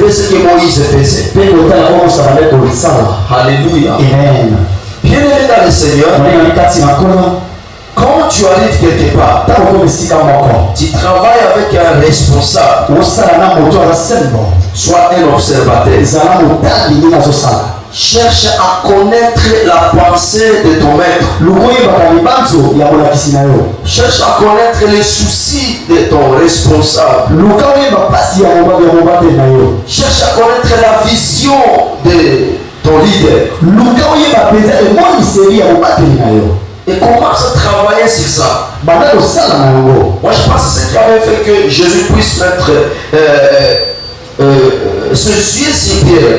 observer ce que Moïse faisait. Alléluia. Amen. Bien-aimé dans le Seigneur, quand tu arrives quelque part, tu travailles avec un responsable, soit un observateur. Cherche à connaître la pensée de ton maître. Cherche à connaître les soucis de ton responsable. Cherche à connaître la vision de ton leader. Et commence à travailler sur ça. Moi je pense que c'est ce qui avait fait que Jésus puisse mettre ce yeux sur Pierre.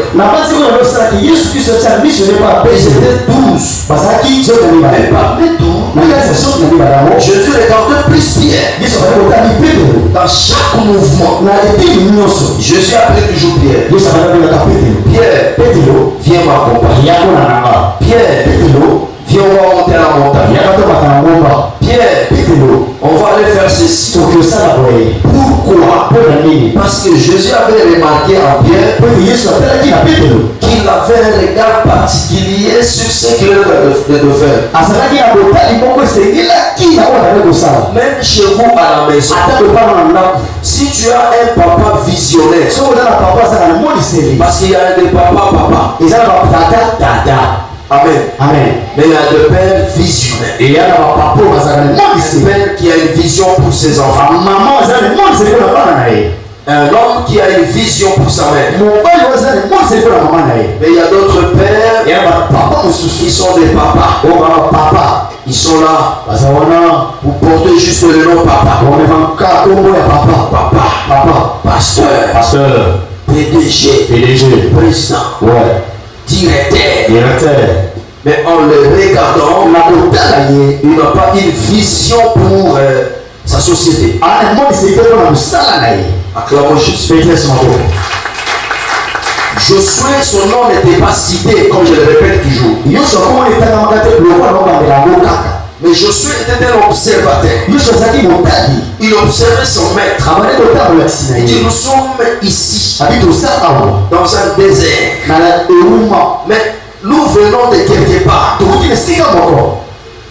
Ils étaient 12. Mais parmi 12, Jésus regardait plus Pierre. Dans chaque mouvement, Jésus appelait toujours Pierre. Pierre, viens m'accompagner. Pierre, viens, on va monter à la montagne. Pierre, on va aller faire ceci. Pourquoi? Parce que Jésus avait remarqué en Pierre qu'il avait un regard particulier sur ce qu'il avait de faire. Même chez vous à la maison, si tu as un papa visionnaire, parce qu'il y a des papas, Amen. Amen. Mais il y a des pères visionnaires. Et il y a un père qui a une vision pour ses enfants. Un homme qui a une vision pour sa mère. Mais il y a d'autres pères qui sont des papas. Ils sont là pour porter juste le nom papa. Papa. Pasteur. PDG. Président. Ouais. Directeur. Mais en le regardant, il n'a pas une vision pour sa société. Acclamons Jésus. Josué, son nom n'était pas cité, comme je le répète toujours. Mais Josué était un observateur. Il observait son maître. Il dit, nous sommes ici, dans un désert. Mais nous venons de quelque part.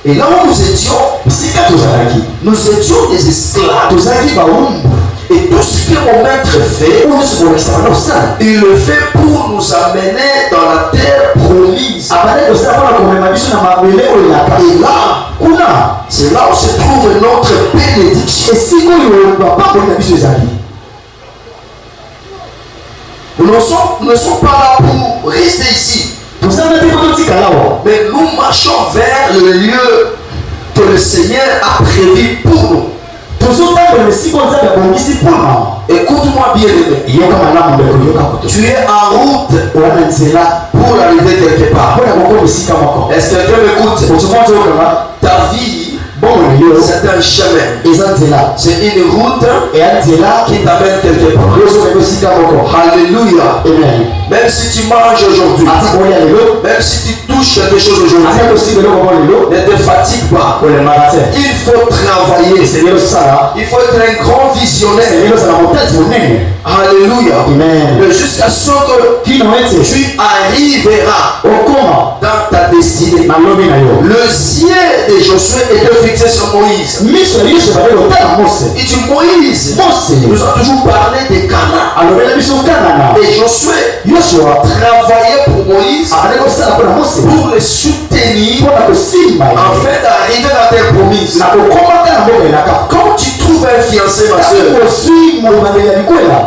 Et là où nous étions des esclaves. Et tout ce que mon maître fait, il le fait pour nous amener dans la terre promise. Et là, c'est là où se trouve notre bénédiction. Nous ne sommes pas là pour rester ici. Mais nous marchons vers le lieu que le Seigneur a prévu pour nous. Écoute-moi bien, tu es en route pour arriver quelque part. Est-ce que quelqu'un m'écoute? Ta vie, c'est un chemin. C'est une route qui t'amène quelque part. Alléluia. Même si tu manges aujourd'hui, même si tu touches quelque chose aujourd'hui, ne te fatigue pas. Il faut travailler. Il faut être un grand visionnaire. Alléluia. Mais jusqu'à ce que tu arriveras dans ta destinée. Le ciel de Josué était fixé sur Moïse. Il dit Moïse nous a toujours parlé de Canaan. Et Josué travaillait pour Moïse pour le soutenir afin d'arriver à la terre promise. Quand tu trouves un fiancé, ma soeur,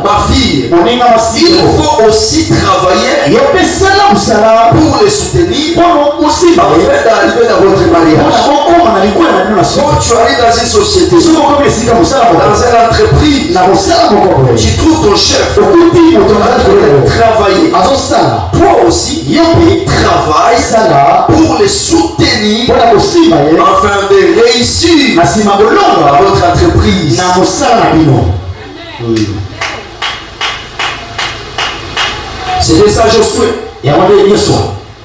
ma fille, il faut aussi travailler pour le soutenir afin d'arriver dans votre mariage. Quand tu arrives dans une société, dans une entreprise, tu trouves ton chef travailler. Toi aussi, travaille pour les soutenir afin de réussir dans votre entreprise. C'était ça Josué.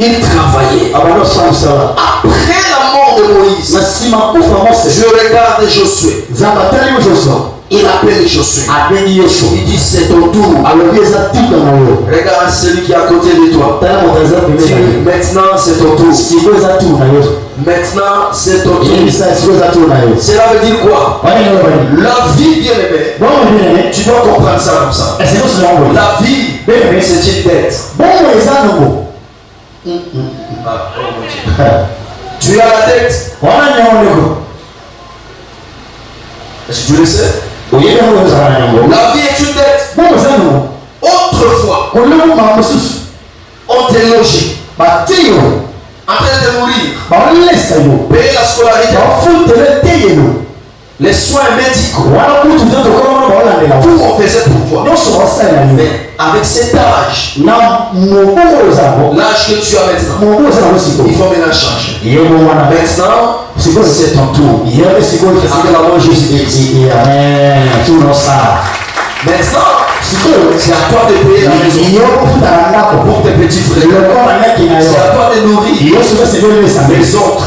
Il travaillait. Après la mort de Moïse, je regarde Josué. il appelle Josué. Il dit c'est ton tour. Regarde celui qui est à côté de toi. Maintenant c'est ton tour. Maintenant c'est ton tour. Cela veut dire quoi? La vie, bien aimée, tu dois comprendre ça comme ça. La vie, c'est une dette. Tu as la dette. Est-ce que tu le sais? La vie est une dette. Autrefois, on t'est logé en train de mourir, payer la scolarité, les soins médicaux, tout on faisait pour toi. Mais avec cet âge, l'âge que tu as maintenant, il faut maintenant changer. Maintenant, c'est ton tour. Acclamons Jésus. Maintenant, c'est à toi de payer la maison pour tes petits frères. C'est à toi de nourrir les autres.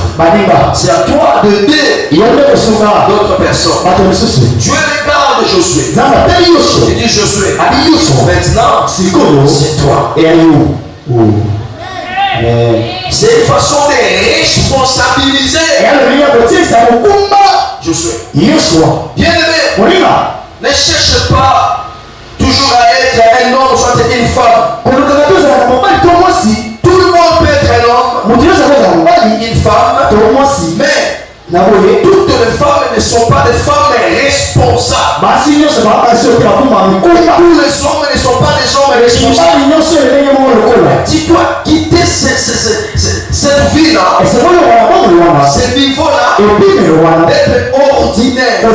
C'est à toi d'aider d'autres personnes. Tu es le gars de Josué. Tu dis Josué. Maintenant, c'est toi. C'est une façon de responsabiliser Josué. Bien aimé, ne cherche pas toujours à être un homme, soit une femme. Tout le monde peut être un homme, une femme, mais toutes les femmes ne sont pas des femmes responsables. Tous les hommes ne sont pas des hommes responsables. Tu dois quitter cette vie-là, ce niveau-là, d'être ordinaire comme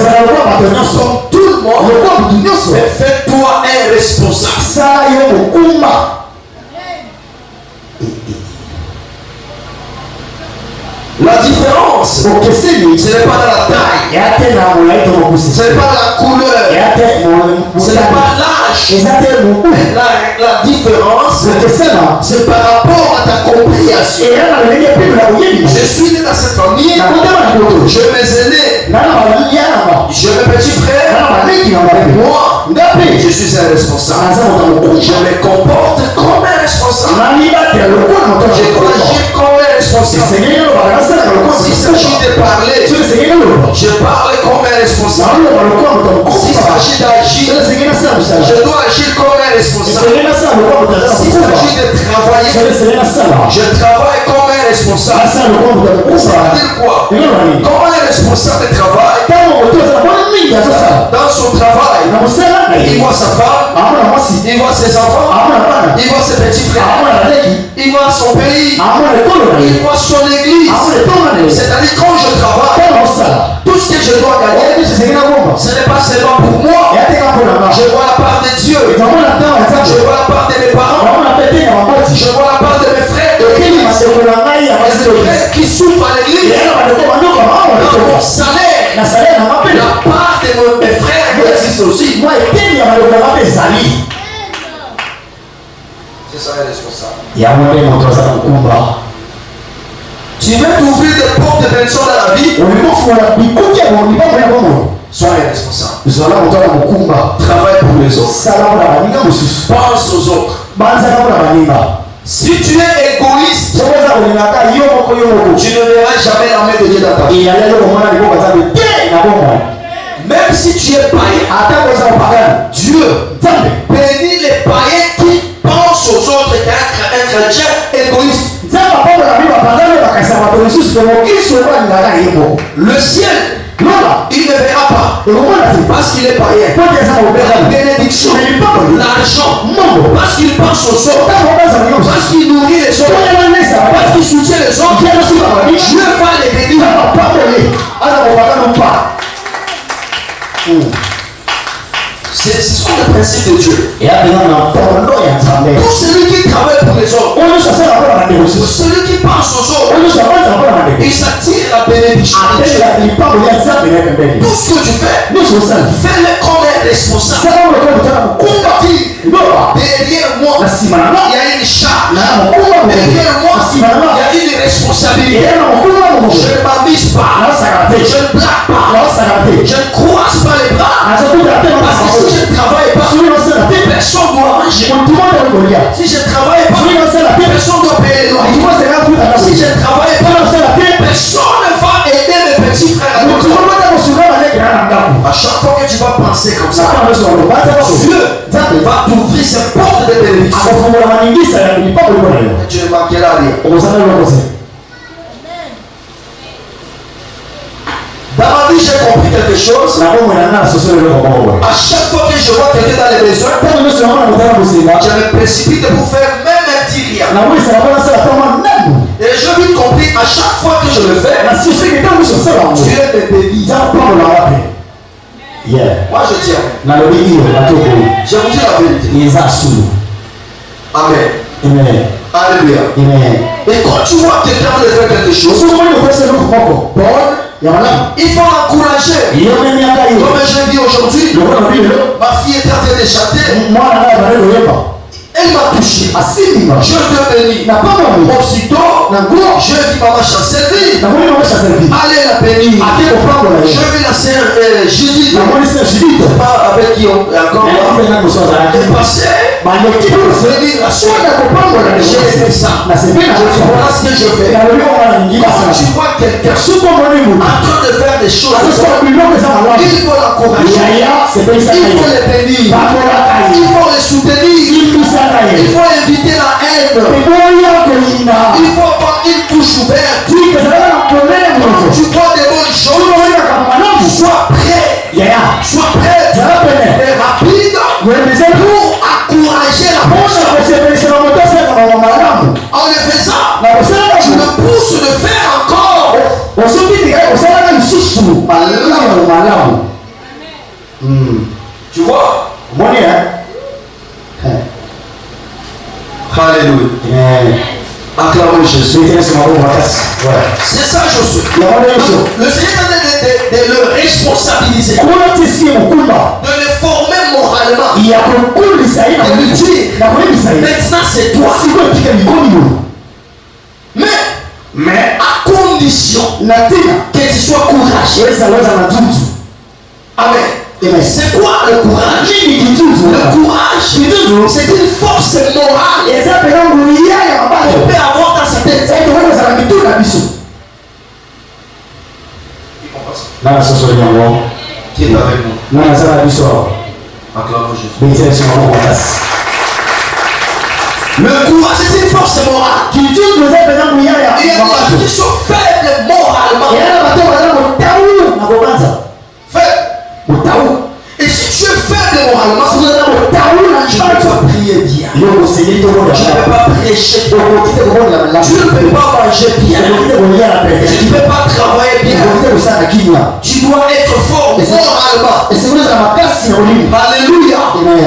tout le monde, mais fais-toi un responsable. La différence, ce n'est pas dans la taille, ce n'est pas dans la couleur, ce n'est pas l'âge. La différence, c'est par rapport à ta compréhension. Je suis né dans cette famille, je mes aînés, je mes petits frères, moi, je suis un responsable. Je me comporte comme un responsable. Je dois agir comme un responsable. S'il s'agit de parler, je parle comme un responsable. S'il s'agit d'agir, je dois agir comme un responsable. S'il s'agit de travailler, je travaille comme un responsable. Ça veut dire quoi? Comme un responsable travaille, dans son travail, il voit sa femme, il voit ses enfants, il voit ses petits frères, il voit son pays, il voit son église. C'est-à-dire quand je travaille, tout ce que je dois gagner, ce n'est pas seulement pour moi. Je vois la part de Dieu, je vois la part de mes parents, je vois la part de mes frères de l'église, les frères qui souffrent à l'église, dans mon salaire, la part de mes frères existe aussi. C'est ça le responsable. Tu veux t'ouvrir des portes de bénédiction dans la vie? Sois un responsable. Travaille pour les autres. Pense aux autres. Si tu es égoïste, tu ne verras jamais la main de Dieu dans ta vie. Même si tu es païen, Dieu bénit les païens qui pensent aux autres qu'un chrétien égoïste. Le ciel, il ne verra pas parce qu'il est païen. La bénédiction, l'argent, parce qu'il pense aux autres, parce qu'il nourrit les autres, parce qu'il soutient les autres, Dieu va les bénir. C'est ce sont les principes de Dieu. Pour celui qui travaille pour les autres, pour celui qui pense aux autres, il s'attire la bénédiction de Dieu. Tout ce que tu fais, fais-le comme un responsable. Derrière moi, il y a une charge. Derrière moi, il y a une responsabilité. Je ne m'amuse pas. Je ne blague pas. Je ne croise pas les bras. Si je ne travaille pas, personne ne doit payer les loyers. Si je ne travaille pas, personne ne va aider mes petits frères. À chaque fois que tu vas penser comme ça, Dieu va t'ouvrir ses portes de bénédiction. Tu ne manqueras rien. Dans ma vie, j'ai compris quelque chose. À chaque fois que je vois quelqu'un dans les besoins, je me précipite pour faire même un petit rien. Et je vite compris, à chaque fois que je le fais, Dieu me bénit. Moi je tiens. Je vous dis la vérité. Amen. Alléluia. Et quand tu vois quelqu'un de faire quelque chose, il faut l'encourager. Comme je l'ai dit aujourd'hui, ma fille est en train de chanter. Elle m'a touché. Je te bénis. Aussitôt, je vis maman chancellerie. Allez la bénir. Je vis la sœur Judith. Pas avec qui on est encore là. Elle passait. Venir la soeur. J'ai fait ça. Voilà ce que je fais. Quand tu vois quelqu'un en train de faire des choses, il faut l'encourager. Il faut le bénir. Il faut le soutenir. Il faut éviter la haine. Il faut avoir une bouche ouverte. Quand tu vois des bonnes choses, sois prêt. Sois prêt et rapide pour encourager la personne. En le faisant, tu le pousses de faire encore. Tu vois? Alléluia. Acclamons Jésus. C'est ça, Josué. Le Seigneur est de le responsabiliser, de le former moralement, de lui dire maintenant c'est toi. Mais à condition que tu sois courageux. Amen. C'est quoi le courage? Le courage, c'est une force morale qu'on peut avoir dans sa tête. Qui est avec nous? Acclamons Jésus. Le courage, c'est une force morale. Il y a des gens qui sont faibles moralement. Et si tu es faible moralement, tu ne peux pas prier bien. Tu ne peux pas prêcher bien. Tu ne peux pas manger bien. Tu ne peux pas travailler bien. Tu dois être fort moralement. Alléluia.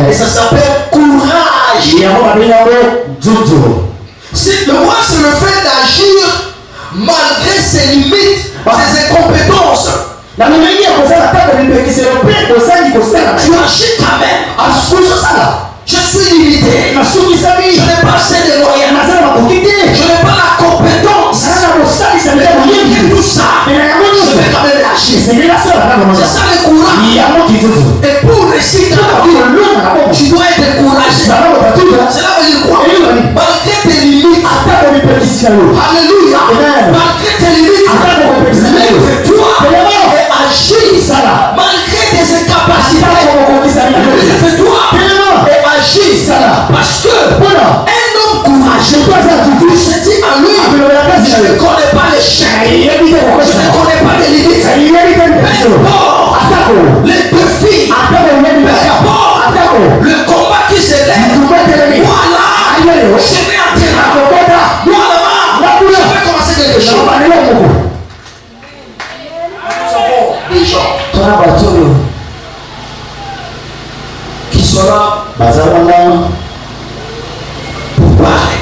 Et ça s'appelle courage. Si le roi se le fait d'agir malgré ses limites, ses incompétences, tu agis quand même. Je suis limité. Je n'ai pas assez de moyens. Je n'ai pas la compétence. Mais tout ça, je vais quand même agir. C'est ça le courage. Et pour réussir dans la vie, tu dois être courageux. Cela veut dire quoi? Malgré tes limites, alléluia, malgré tes limites, lève-toi et agis. Malgré tes incapacités, lève-toi et agis. Parce que un homme courageux se dit à lui, je ne connais pas les chaînes, je ne connais pas les limites. Les défis, le combat qui s'élève, voilà, je vais entrer là. Voilà, je vais commencer quelque chose. Nous avons des gens qui sont là pour parler.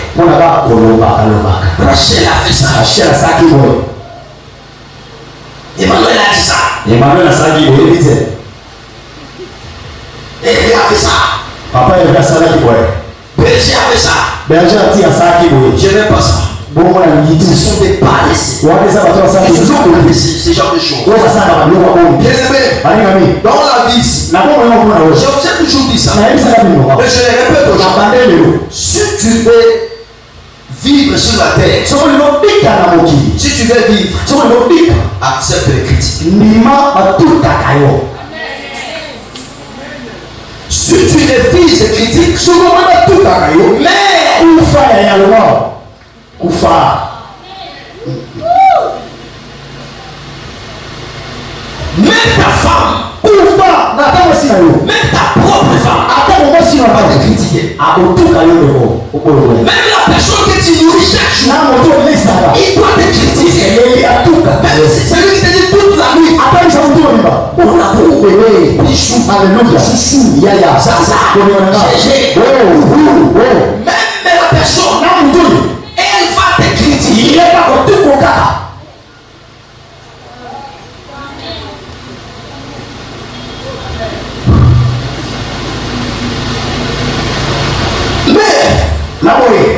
Rachel a fait ça. Emmanuel a dit ça. Et il a fait ça. Papa il a ça là qui boit. Berger a fait ça. Berger a dit à ça qui boit. Je n'aime pas ça. Bon moi la dit ce sont des paresseux. Ouais ça va toi ça. Ce sont ce genre de choses. Ouais ça va bien bien aimé. Dans la vie ici. La bonne on a. J'ai toujours dit ça. Mais je le répète aujourd'hui. Si tu veux vivre sur la terre, si tu veux vivre, accepte les critiques. Si tu refuses les critiques, même ta femme, même ta propre femme, va te critiquer. Même la personne que tu nourris chaque jour, il doit te critiquer. Même si c'est lui qui te dit toute la nuit, on a beau bébé, bichou, chouchou, yaya, zaza, gégé. Même la personne, elle va te critiquer.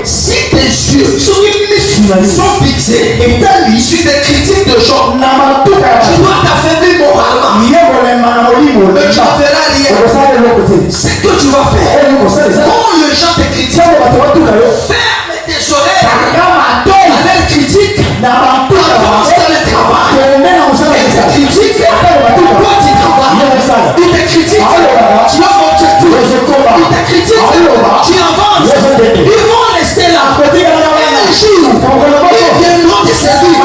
Si tes yeux sont fixés et sur des critiques de gens, tu dois t'affaiblir moralement. Mais tu ne feras rien. Ce que tu vas faire, quand les gens te critiquent, ferme tes oreilles à leurs critiques. Avance dans le travail. Et tes critiques, toi tu travailles. Ils te critiquent, tu as objectif. Ils te critiquent, tu avances. Ils vont rester là. Et un jour, ils viendront te servir.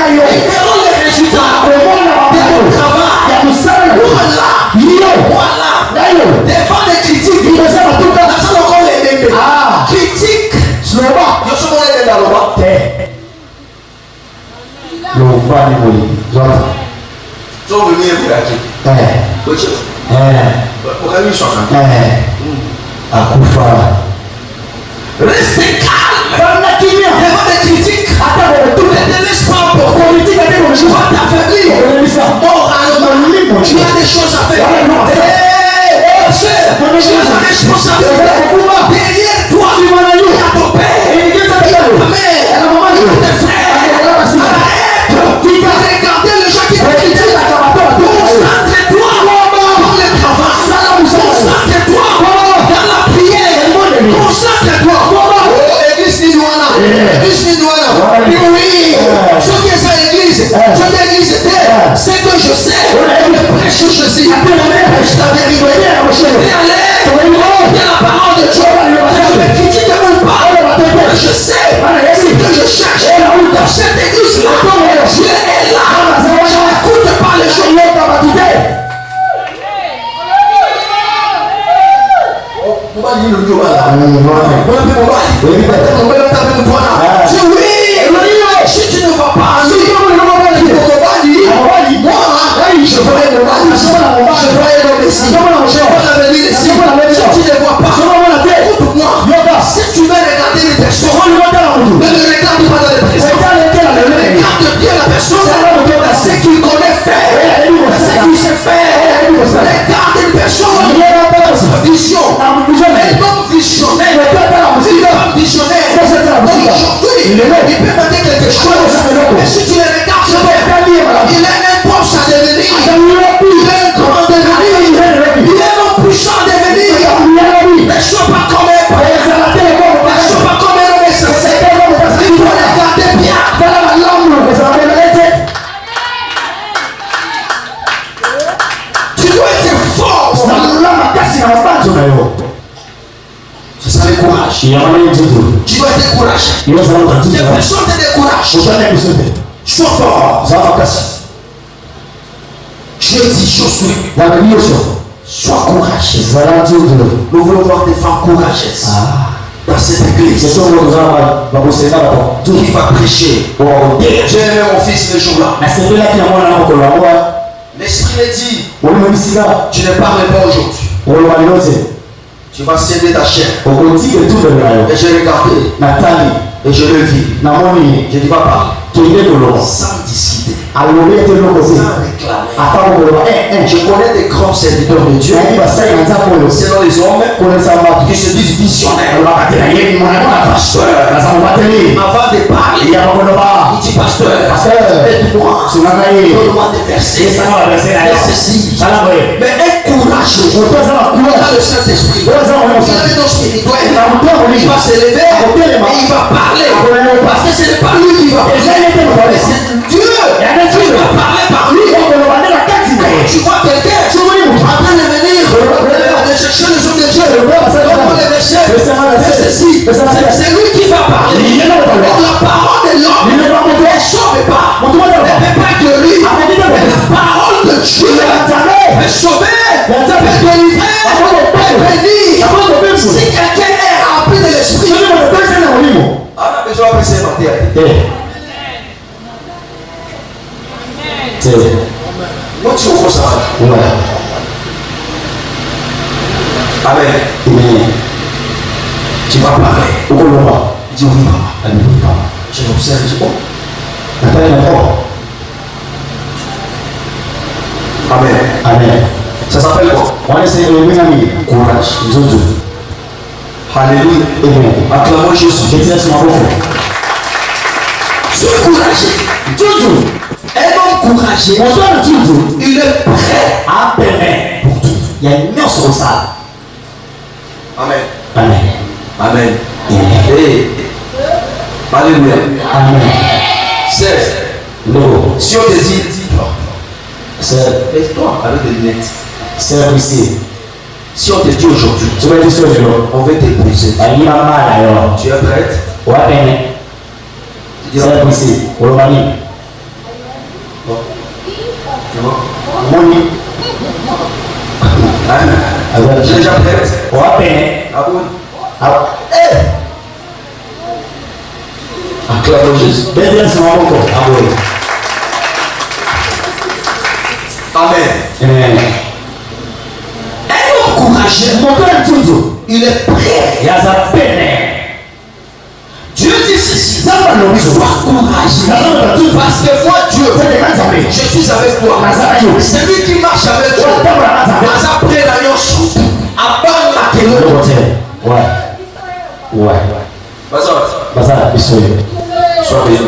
Ils verront les résultats de ton travail. Voilà. Devant les critiques, nous sommes encore les mêmes. Critique. Nous sommes les mêmes. Sont venus écouter. Restez calme devant les critiques. Ne te laisse pas emporter. Tu vas t'affaiblir moralement. Tu as des choses à faire. Tu as des responsabilités. Derrière toi, il y a ton père, ta mère, tes frères. Arrête de regarder les gens qui te critiquent. Concentre-toi dans le travail. Concentre-toi dans la prière. Concentre-toi. Église Nidouana. Église Nidouana. Oui. Ce qui est ça, église. Ce que l'église était. C'est que je sais. Le prêche, je sais. Je t'avais rigolé. Je t'ai allé. Il y a la parole de Dieu. Je ne critique même pas. Je sais. Ce que je cherche. Dans cette église-là. Dieu est là. Je n'écoute pas les gens. Si tu ne vas pas à lui, moi, je voyais le mal, je voyais le Messie, je vois l'avenir ici. Si tu ne vois pas, écoute-moi. Si tu veux regarder les personnes, ne le regarde pas dans les personnes. Regarde bien la personne, ce qu'il connaît faire, ce qu'il sait faire. Regarde une personne, vision, un homme visionnaire, aujourd'hui, il peut mettre quelque chose, mais si tu le regardes, il est un poste à devenir, il est un grand devenir, il est un puissant à devenir. Ne sois pas comme un père, ne sois pas comme un homme insensé. Il faut regarder bien. Tu dois être fort. C'est ça le courage. Tu dois être courageux. Les personnes te découragent. Sois fort. Je dis Josué. Sois courageux. Nous voulons voir des femmes courageuses dans cette église. Qui va prêcher. J'ai aimé mon fils le jour-là. L'esprit me dit, tu ne parles pas aujourd'hui. Tu vas céder ta chair. Et j'ai regardé. Et je le vis. Je dis papa, sans discuter, sans réclamer. Je connais des grands serviteurs de Dieu. Selon les hommes qui se disent visionnaires. Avant de parler, il dit pasteur, aide-moi. Donne-moi des versets. Fais ceci. Mais un courage dans le Saint-Esprit. Il avait dans son il va s'élever et il va parler. Parce que ce n'est pas lui qui va parler. C'est Dieu qui va parler par lui. Tu vois quelqu'un en train de venir de chercher les hommes de Dieu. C'est lui qui va parler. La parole de l'homme ne sauve pas. Ne peut pas que lui. Mais la parole de Dieu peut sauver, peut délivrer, peut bénir. Si quelqu'un est rempli de l'esprit, on a besoin de se mentir. Moi, tu comprends ça? Amen. Tu vas parler. Il dit oui, papa. Je l'observe, je dis oh. Amen. Ça s'appelle quoi? Courage. Alléluia. Acclamons Jésus. Sois courageux. Un homme courageux, il est prêt à permettre pour tout. Il y a une nuance au sale. Amen. Alléluia. C'est si on te dit, laisse-toi avec des lunettes. C'est ici. Si on te dit aujourd'hui, on veut t'épouser. Tu es prête? C'est ici. J'ai déjà prête. Acclamons Jésus. Amen. Un homme courageux, il est prêt. Dieu dit ceci. Sois courageux. Parce que moi, Dieu, je suis avec toi. C'est lui qui marche avec toi. Après la yoche, abandonne la kélo. Sois bien.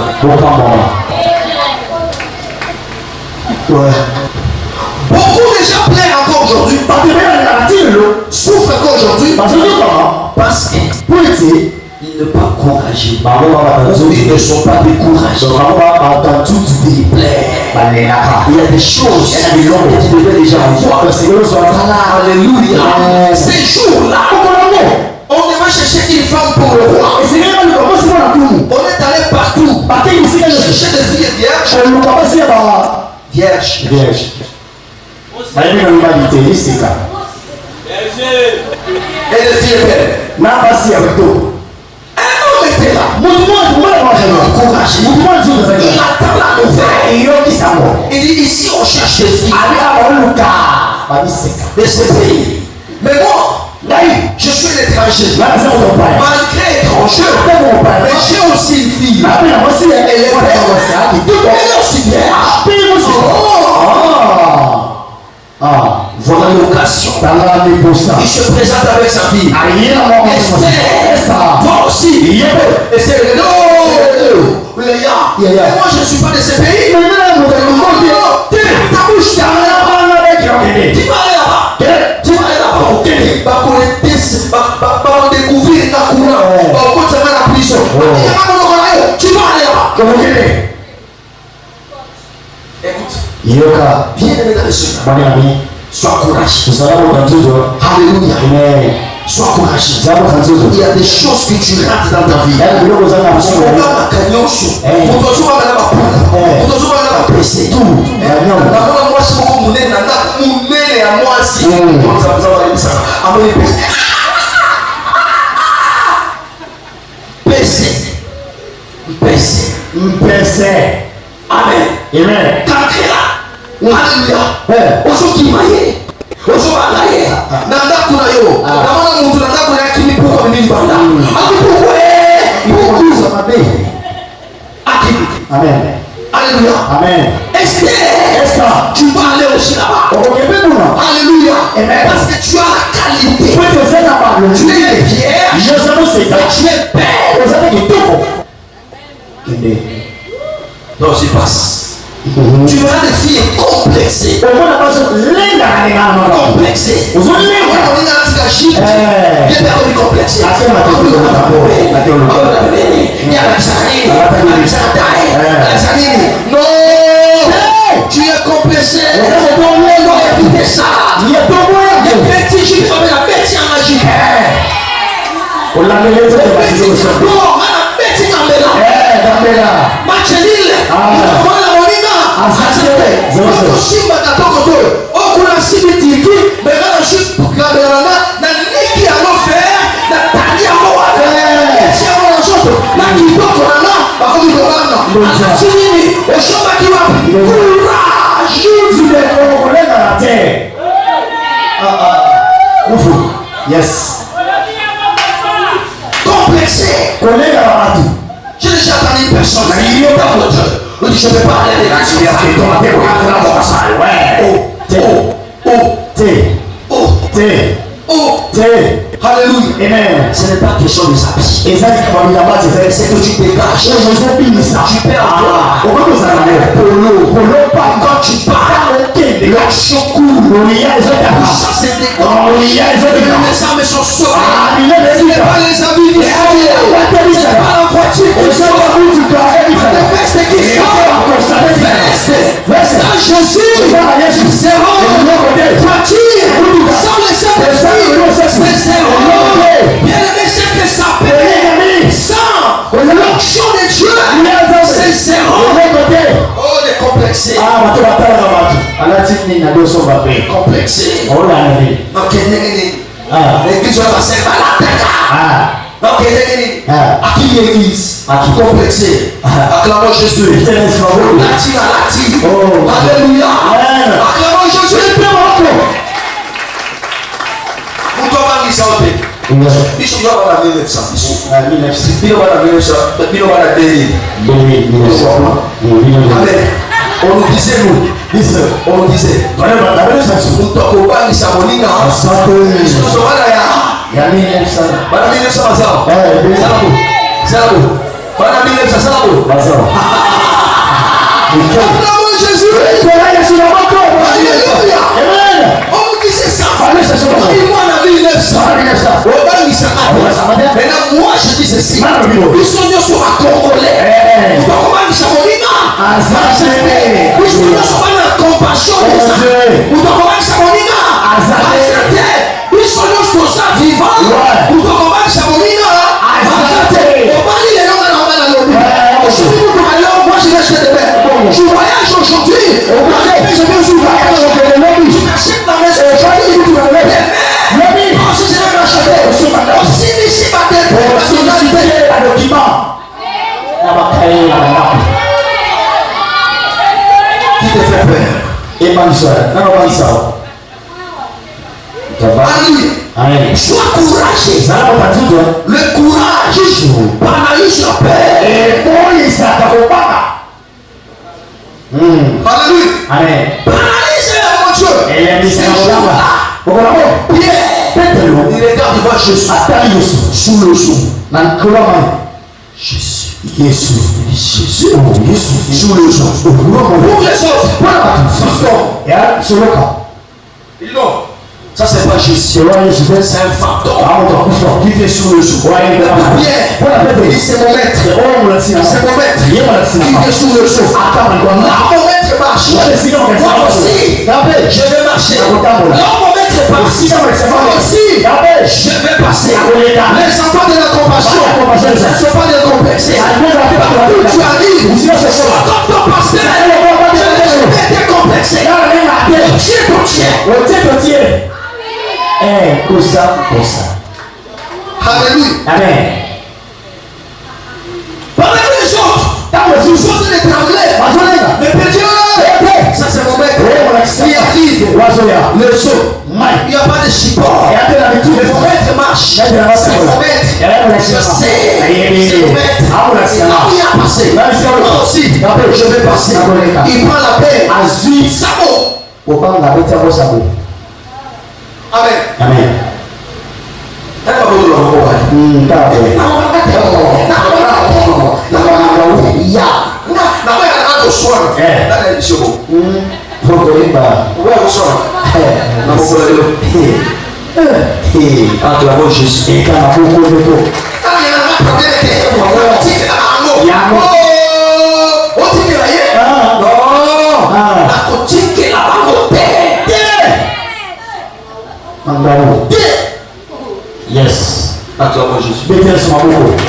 Beaucoup de gens pleurent encore aujourd'hui. Souffrent encore aujourd'hui. Parce qu'ils ne sont pas courageux. Ils ne sont pas découragés. Il y a des choses que tu devais déjà voir. Alléluia. Ces jours-là, on devait chercher une femme pour le roi. On est allé partout. Chercher des filles vierges. Et les filles belles. Un homme était là. Courageux. Il attend la nouvelle. Il dit ici on cherche des filles de ce pays. Mais moi, je suis l'étranger. Malgré étranger, mais j'ai aussi une fille. Elle est belle. Elle est aussi vierge. Voilà l'occasion. Il se présente avec sa fille. Esther. Toi aussi. Esther. Et moi je ne suis pas de ce pays. Ta bouche tu vas aller là-bas. On découvrir ta couleur. On compte la prison. Tu vas aller là-bas. Écoute. Viens de dans le Seigneur. Sois courageux. Alléluia. Sois courageux. Il y a des choses que tu rates dans ta vie. Amen. Alléluia. Ozokimaye. Ozobalaye. Nanda kuna yo. Namana muntu nanda kuna kimi pourquoi mimi banda. Aki pourquoi il faut dire ça mabe. Aki. Amen. Alléluia. Amen. Esther, tu vas aller aussi là-bas. Alléluia. Amen. Parce que tu as la qualité. Tu es vierge. Tu es belle. Donc j'y passe. Tu verras des filles complexées. complexé. On est dans la chute. Il y a des complexés. Il y a non, tu es complexé. Écoutez ça. Il y a des petits qui sont la bêtise en magie. On l'a mis les yes. Complexé. J'ai déjà entendu une personne. Je ne peux pas aller à Alléluia. Amen. Ce n'est pas question de ça. C'est que tu dégages. Tu perds quand tu parles, l'action coule. Ça c'est des les armes sont sauvées. Ce n'est pas les habits qui sont. Ce n'est pas la voiture qui sont. Les vestes qui sont. Jésus. C'est voiture. Sans les Saint-Esprit. Bien-aimé, c'est que ça paie. Sans l'action de Dieu, c'est zéro. Oh, les complexés. Complexé. Ok, l'église va passer par la tête. Ok, à qui l'église? À qui complexé? Acclamons Jésus. Alléluia. Acclamons Jésus. Vous devez ça. Bishop doit avoir la 1900. On nous disait nous. On nous disait. On maintenant moi je dis ceci. Ils sont venus sur un Congolais. Ils sont venus la compassion. Ils sont venus sur ça vivant. Moi je vais acheter des verres. Je voyage aujourd'hui. Je m'achète dans mes qui te fait peur? Sois courageux. Le courage paralyse la peur. Alléluia. Paralyse mon Dieu. Pierre, il regarde devant Jésus. Sous le jour. Jésus. Sous le jour. Pour les autres. Non. Ça c'est pas Jésus. C'est un fantôme. Qui fait sous le jour. Pierre, c'est mon maître. C'est mon maître. Qui fait sous le jour. Mon maître marche. Moi aussi. Je vais marcher. Mon maître passe. Moi aussi. Je vais passer. Les enfants de la compassion ne sont pas des complexés. Partout tu arrives. Comme ton pasteur. Je vais décomplexer. Ton Dieu. Alléluia. Amen. Parlez les autres. Vous sortez les tremblés. Mais Dieu, ça c'est mon maître. Il arrive. Le saut. Il n'y a pas de support. Le maître marche. C'est mon maître. Je sais. C'est mon maître. Il n'a rien passé. Moi aussi, je vais passer. Il prend la paix. Sabo. Amen. Amen. Ouais, on sort. Ah, tu la vois juste. Il y a un Yes. Ah, tu la vois juste. Bethel sur ma boucle.